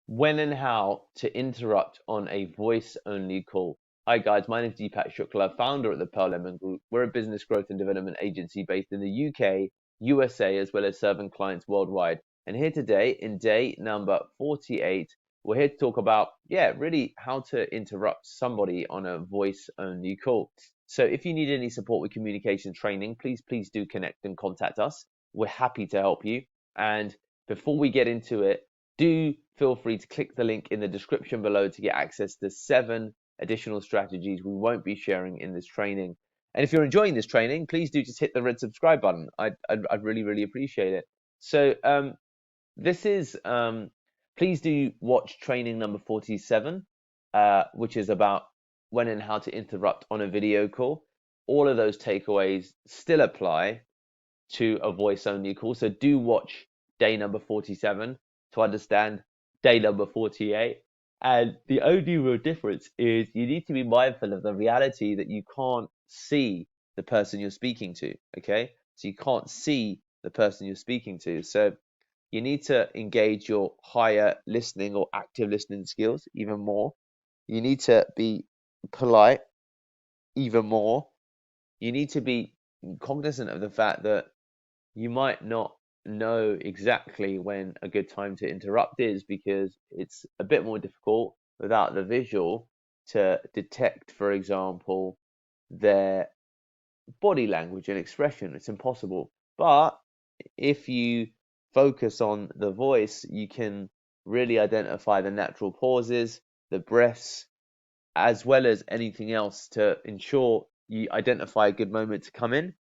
When and how to interrupt on a voice-only call. Hi guys, my name is Deepak Shukla, founder at the Pearl Lemon Group. We're a business growth and development agency based in the UK, USA, as well as serving clients worldwide. And here today, in day number 48, we're here to talk about, really how to interrupt somebody on a voice-only call. So if you need any support with communication training, please do connect and contact us. We're happy to help you. And before we get into it, do feel free to click the link in the description below to get access to 7 additional strategies we won't be sharing in this training. And if you're enjoying this training, please do just hit the red subscribe button. I'd really appreciate it. So this is please do watch training number 47, which is about when and how to interrupt on a video call. All of those takeaways still apply to a voice only call. So do watch day number 47 to understand day number 48. And the only real difference is you need to be mindful of the reality that you can't see the person you're speaking to. Okay. So you can't see the person you're speaking to. So you need to engage your higher listening or active listening skills even more. You need to be polite even more. You need to be cognizant of the fact that you might not know exactly when a good time to interrupt is because it's a bit more difficult without the visual to detect, for example, their body language and expression. It's impossible. But if you focus on the voice, you can really identify the natural pauses, the breaths, as well as anything else to ensure you identify a good moment to come in.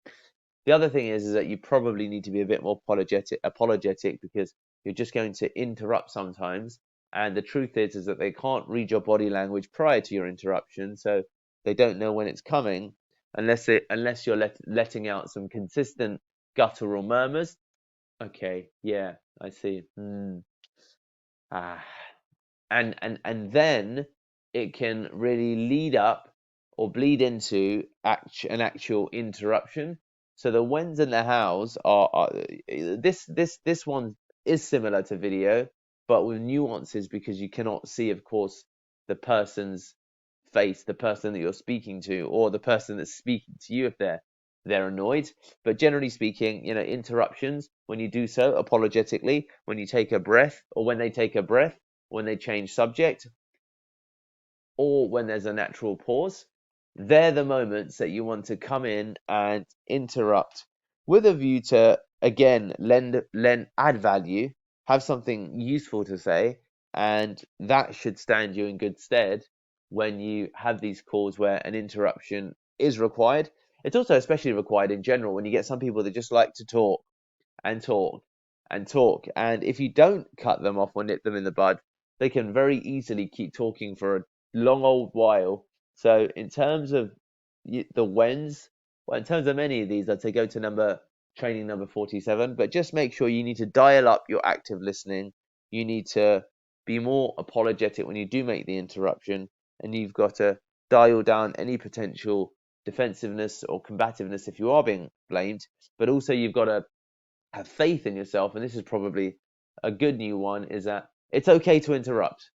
The other thing is that you probably need to be a bit more apologetic because you're just going to interrupt sometimes. And the truth is that they can't read your body language prior to your interruption, so they don't know when it's coming unless you're letting out some consistent guttural murmurs. Okay, yeah, I see. Ah, and then it can really lead up or bleed into an actual interruption. So the whens and the hows are this one is similar to video, but with nuances because you cannot see, of course, the person's face, the person that you're speaking to, or the person that's speaking to you if they're annoyed. But generally speaking, interruptions, when you do so apologetically, when you take a breath, or when they take a breath, when they change subject, or when there's a natural pause, they're the moments that you want to come in and interrupt with a view to, again, add value, have something useful to say, and that should stand you in good stead when you have these calls where an interruption is required. It's also especially required in general when you get some people that just like to talk and talk and talk. And if you don't cut them off or nip them in the bud, they can very easily keep talking for a long old while. So in terms of the whens, well, in terms of any of these, I'd say go to training number 47, but just make sure you need to dial up your active listening. You need to be more apologetic when you do make the interruption, and you've got to dial down any potential defensiveness or combativeness if you are being blamed, but also you've got to have faith in yourself, and this is probably a good new one, is that it's okay to interrupt.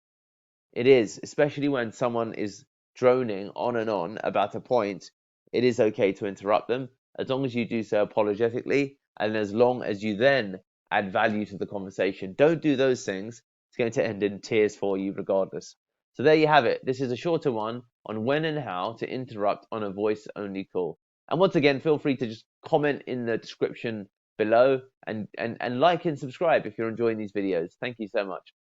It is, especially when someone is droning on and on about a point, it is okay to interrupt them, as long as you do so apologetically, and as long as you then add value to the conversation. Don't do those things. It's going to end in tears for you regardless. So there you have it. This is a shorter one on when and how to interrupt on a voice-only call. And once again, feel free to just comment in the description below and like and subscribe if you're enjoying these videos. Thank you so much.